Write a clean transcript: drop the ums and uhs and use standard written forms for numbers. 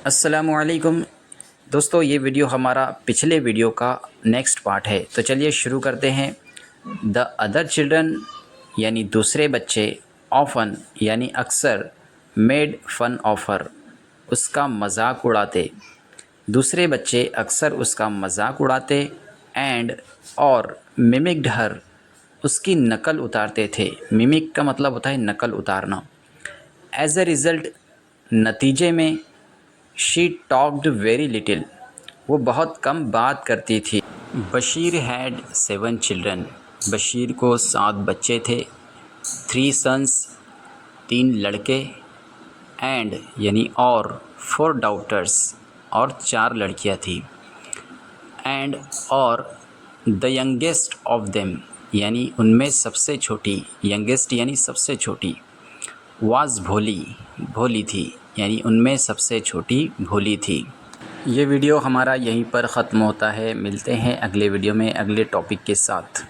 अस्सलामुअलैकुम दोस्तों, ये वीडियो हमारा पिछले वीडियो का नेक्स्ट पार्ट है। तो चलिए शुरू करते हैं। द अदर चिल्ड्रन यानी दूसरे बच्चे, ऑफन यानी अक्सर, मेड फन ऑफ हर उसका मजाक उड़ाते। दूसरे बच्चे अक्सर उसका मजाक उड़ाते। एंड और मिमिक्ड हर उसकी नकल उतारते थे। मिमिक का मतलब होता है नकल उतारना। एज अ रिज़ल्ट नतीजे में शी टॉक्ड वेरी लिटिल वो बहुत कम बात करती थी। बशीर हैड 7 चिल्ड्रन बशीर को 7 बच्चे थे। 3 सन्स 3 लड़के। एंड यानी और 4 डाउटर्स और 4 लड़कियां थी। एंड और द यंगेस्ट ऑफ देम यानी उनमें सबसे छोटी, यंगेस्ट यानी सबसे छोटी, वाज भोली भोली थी यानी उनमें सबसे छोटी भोली थी। ये वीडियो हमारा यहीं पर ख़त्म होता है। मिलते हैं अगले वीडियो में अगले टॉपिक के साथ।